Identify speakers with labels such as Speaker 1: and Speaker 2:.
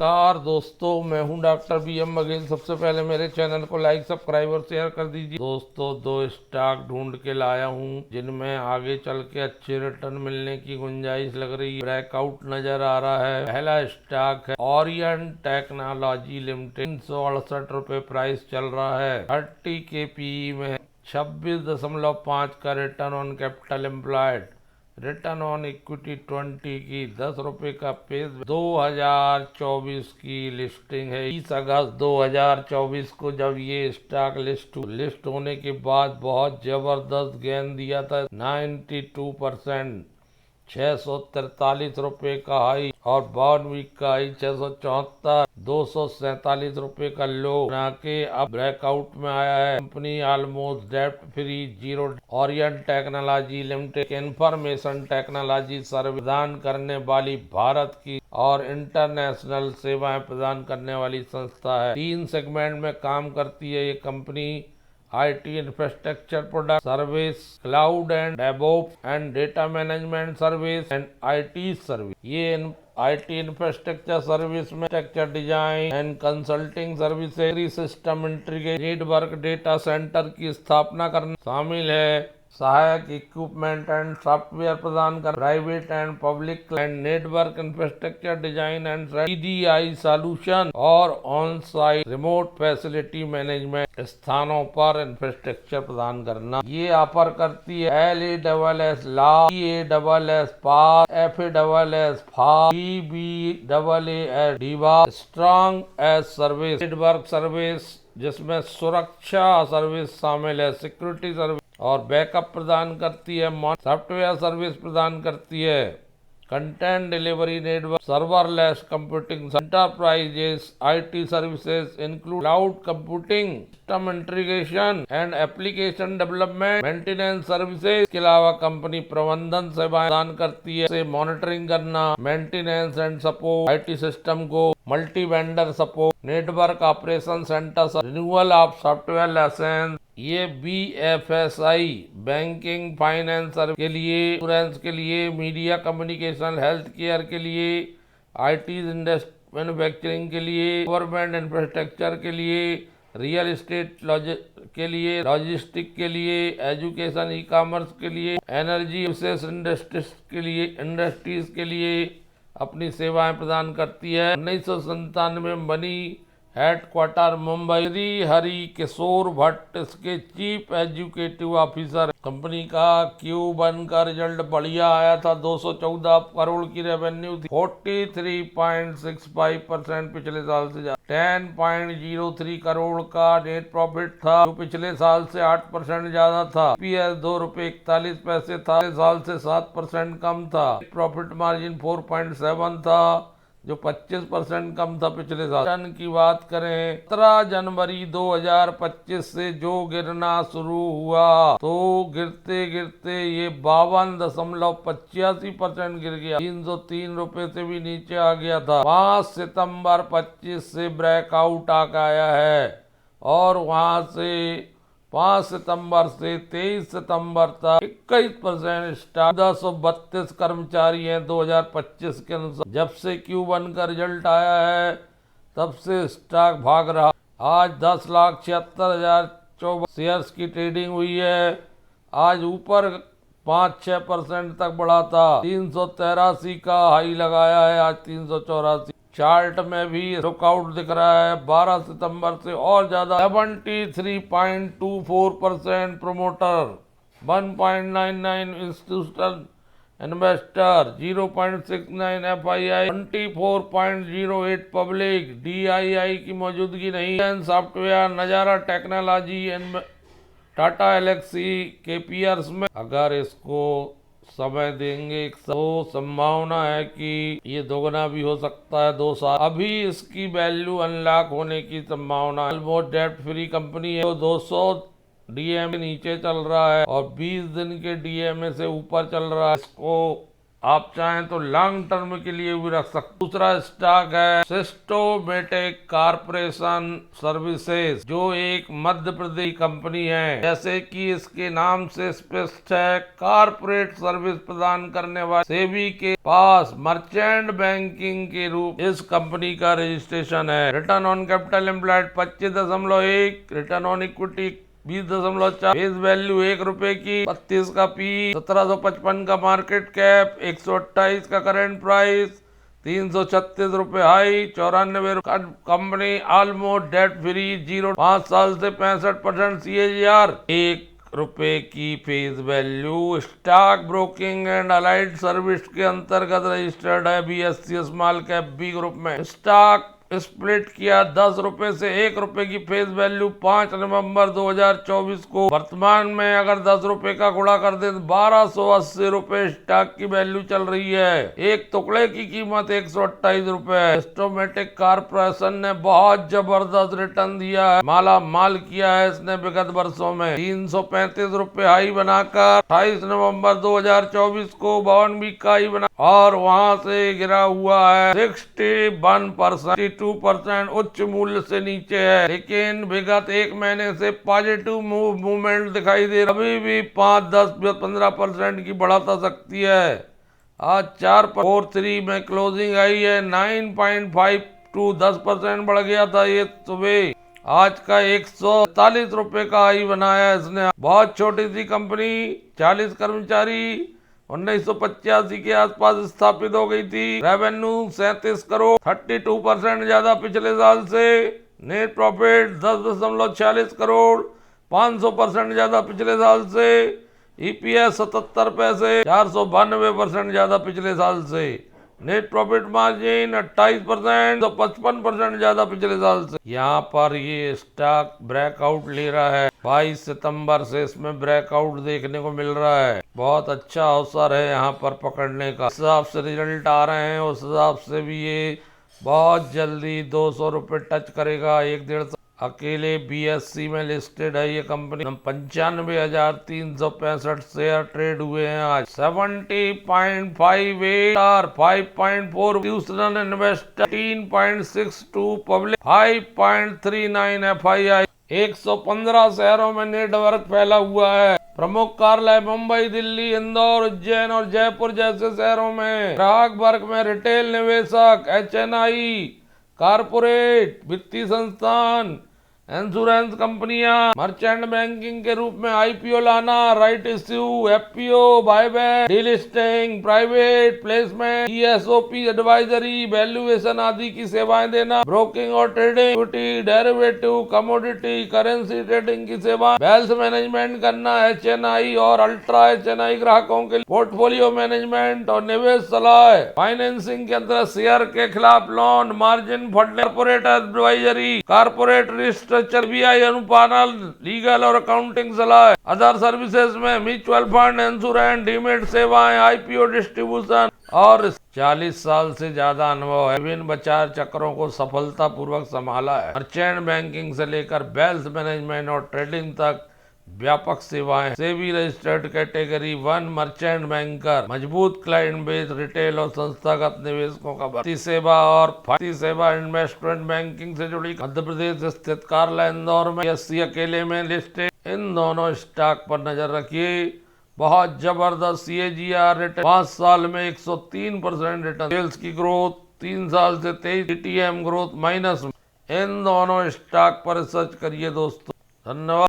Speaker 1: नमस्कार दोस्तों, मैं हूं डॉक्टर BM बघेल। सबसे पहले मेरे चैनल को लाइक, सब्सक्राइब और शेयर कर दीजिए। दोस्तों, दो स्टॉक ढूंढ के लाया हूं जिनमें आगे चल के अच्छे रिटर्न मिलने की गुंजाइश लग रही है। ब्रेकआउट नजर आ रहा है। पहला स्टॉक है ओरिएंट टेक्नोलॉजी लिमिटेड। 368 रुपये प्राइस चल रहा है। 30 के PE में 26.5 का return on capital employed. Return on equity 20 की 10 रुपए का पेज। 2024 की लिस्टिंग है। 30 अगस्त 2024 को जब ये स्टॉक लिस्ट होने के बाद बहुत जबरदस्त गेन दिया था। 92%, 643 रुपये का हाई और 52 वीक का हाई 674, 247 रुपये का लो बना के अब ब्रेकआउट में आया है। कंपनी ऑलमोस्ट डेब्ट free, zero. Orient technology limited information technology service प्रदान करने वाली भारत की और इंटरनेशनल सेवाएं प्रदान करने वाली संस्था है। 3 सेगमेंट में काम करती है ये company. IT infrastructure product service, cloud and DevOps and data management service and IT service. ये IT इंफ्रास्ट्रक्चर सर्विस में structure design and consulting services, system integration, network data centre की स्थापना करना शामिल है। सहायक इक्विपमेंट एंड सॉफ्टवेयर प्रदान कर private and public and network infrastructure design and CDI solution और on site remote facility management स्थानों पर इंफ्रास्ट्रक्चर प्रदान करना। ये ऑफर करती है LASS ला, EASS पास, FASS फास्ट, DBAAS डीबा, strong as service, network service जिसमें सुरक्षा सर्विस शामिल है, सिक्योरिटी सर्विस और बैकअप प्रदान करती है, सॉफ्टवेयर सर्विस प्रदान करती है, content delivery network, serverless computing, enterprises IT services include cloud computing, system integration and application development, maintenance services. इसके अलावा कंपनी प्रबंधन सेवाएं प्रदान करती है, से मॉनिटरिंग करना, maintenance and support, IT system को multi vendor support, network operation centre, renewal of software licence. ये BFSI बैंकिंग, फाइनेंस के लिए, इंश्योरेंस के लिए, मीडिया कम्युनिकेशन, हेल्थ केयर के लिए, IT इंडस्ट्री मैन्युफैक्चरिंग के लिए, गवर्नमेंट इंफ्रास्ट्रक्चर के लिए, रियल एस्टेट के लिए, लॉजिस्टिक के लिए, एजुकेशन, ई-कॉमर्स के लिए, एनर्जी विशेष इंडस्ट्रीज के लिए अपनी सेवाएं प्रदान करती है। 1997 में बनी, हेडक्वार्टर मुंबई। श्री हरि किशोर भट्ट इसके चीफ एग्जीक्यूटिव ऑफिसर। कंपनी का Q1 का रिजल्ट बढ़िया आया था। 214 करोड़ की रेवेन्यू थी, 43.65% पिछले साल से ज्यादा। 10.03 करोड़ का नेट प्रॉफिट था जो पिछले साल से 8% ज्यादा था। EPS 2 रुपये 41 पैसे था, पिछले साल से 7% कम था। प्रॉफिट मार्जिन 4.7 था जो 25% कम था पिछले साल। रिटर्न की बात करें, 17 जनवरी 2025 से जो गिरना शुरू हुआ तो गिरते गिरते ये 52.85% गिर गया, 303 रुपए से भी नीचे आ गया था। 5 सितंबर 25 से ब्रेकआउट आ गया है और वहां से 5 सितंबर से 23 सितंबर तक 21% स्टाफ। 1432 कर्मचारी हैं 2025 के अनुसार। जब से Q1 का रिजल्ट आया है तब से स्टॉक भाग रहा। आज 10,76,024 शेयर्स की ट्रेडिंग हुई है। आज ऊपर 5-6% तक बढ़ा था। 383 का हाई लगाया है, आज 384। चार्ट में भी रुकआउट दिख रहा है 12 सितंबर से और ज्यादा। 73.24% promoter, 1.99 institutional investor, 0.69 FII, 24.08 public. DII की मौजूदगी नहीं है। सॉफ्टवेयर, नजारा टेक्नोलॉजी, टाटा एलेक्सी के पेयर्स में अगर इसको समय देंगे तो संभावना है कि ये दोगुना भी हो सकता है 2 साल। अभी इसकी वैल्यू अनलॉक होने की संभावना। ऑलमोस्ट डेब्ट फ्री कंपनी है, 200 DMA नीचे चल रहा है और 20 दिन के DMA से ऊपर चल रहा है। इसको आप चाहें तो लॉन्ग टर्म के लिए भी रख सकते। दूसरा स्टॉक है सिस्टमैटिक कॉर्पोरेशन सर्विसेज, जो एक मध्य प्रदेश कंपनी है। जैसे कि इसके नाम से स्पष्ट है, कॉर्पोरेट सर्विस प्रदान करने वाले सेबी के पास मर्चेंट बैंकिंग के रूप इस कंपनी का रजिस्ट्रेशन है। Return on capital employed 25.1, return on equity 20.4, face value ₹1 की, 32 का पी, 1755 का मार्केट कैप, 128 का current price, ₹336 high, 94 company almost debt free, 5 साल से 65% CAGR, ₹1 की face value. Stock broking and allied service के अंतर्गत रजिस्टर्ड है BSE small cap B group में। स्टॉक स्प्लिट किया ₹10 से ₹1 की फेस वैल्यू 5 नवंबर 2024 को। वर्तमान में अगर ₹10 का गुणा कर दे तो ₹1280 स्टॉक की वैल्यू चल रही है। एक टुकड़े की कीमत ₹128 है। सिस्टमैटिक कॉर्पोरेशन ने बहुत जबरदस्त रिटर्न दिया है, माला माल किया है इसने विगत वर्षों में। ₹335 हाई बनाकर 28 नवंबर 2024 को 52 का हाई बना और वहां से गिरा हुआ है 61%, 2% उच्च मूल्य से नीचे है, लेकिन विगत एक महीने से पॉजिटिव मूवमेंट दिखाई दे रहा है। अभी भी 5, 10, 15% की बढ़त आ सकती है। आज 4.43 में क्लोजिंग आई है, 9.52 10% बढ़ गया था ये सुबह। आज का ₹143 का हाई बनाया इसने। बहुत छोटी सी कंपनी, 40 कर्मचारी, 1985 के आसपास स्थापित हो गई थी। रेवेन्यू 37 करोड़, 32% ज्यादा पिछले साल से। नेट प्रॉफिट 10.46 करोड़, 500% ज्यादा पिछले साल से। EPS 77 पैसे, 492% ज्यादा पिछले साल से। नेट प्रॉफिट मार्जिन 28%, 55% ज्यादा पिछले साल से। यहाँ पर ये स्टॉक ब्रेकआउट ले रहा है। 22 सितंबर से इसमें ब्रेकआउट देखने को मिल रहा है। बहुत अच्छा अवसर है यहाँ पर पकड़ने का। जिस हिसाब से रिजल्ट आ रहे हैं उस हिसाब से भी ये बहुत जल्दी ₹200 टच करेगा। 1-1.5 अकेले BSE में लिस्टेड है ये कंपनी। 95,365 शेयर ट्रेड हुए हैं आज। 70.58 और 5.4 इंस्टीट्यूशनल इन्वेस्टर, 13.62 पब्लिक, 5.39 FII। 115 शहरों में नेटवर्क फैला हुआ है। प्रमुख कार्यालय मुंबई, दिल्ली, इंदौर, उज्जैन और जयपुर जैसे शहरों में। ग्राहक वर्ग में रिटेल निवेशक, HNI, कारपोरेट, वित्तीय संस्थान, इंश्योरेंस कंपनियां, मर्चेंट बैंकिंग के रूप में IPO लाना, right issue, FPO, buyback, delisting, private placement, ESOP advisory, valuation आदि की सेवाएं देना, ब्रोकिंग और trading, equity, derivative, commodity, currency trading की सेवा, वेल्थ मैनेजमेंट करना, HNI और अल्ट्रा HNI ग्राहकों के लिए पोर्टफोलियो मैनेजमेंट और निवेश सलाह, फाइनेंसिंग के अंतर्गत शेयर के खिलाफ loan, margin fund, corporate advisory, corporate risk, BI अनुपालन, लीगल और अकाउंटिंग सलाह। अदर सर्विसेज में म्यूचुअल फंड, इंश्योरेंस, डीमेट सेवाएं, IPO डिस्ट्रीब्यूशन और 40 साल से ज्यादा अनुभव है। विभिन्न बाजार चक्रों को सफलता पूर्वक संभाला है। मर्चेंट बैंकिंग से लेकर वेल्थ मैनेजमेंट और ट्रेडिंग तक व्यापक सेवाएं। SEBI registered category 1 merchant banker, मजबूत क्लाइंट बेस, रिटेल और संस्थागत निवेशकों का वित्तीय सेवा और वित्तीय सेवा इन्वेस्टमेंट बैंकिंग से जुड़ी। मध्य प्रदेश स्थित कार्यालय इंदौर में BSE अकेले में लिस्टेड। इन दोनों स्टॉक पर नजर रखिए। बहुत जबरदस्त CAGR रिटर्न, 5 साल में 103% रिटर्न। सेल्स की ग्रोथ 3 साल से 23, TTM ग्रोथ माइनस। इन दोनों स्टॉक पर सर्च करिए दोस्तों। धन्यवाद।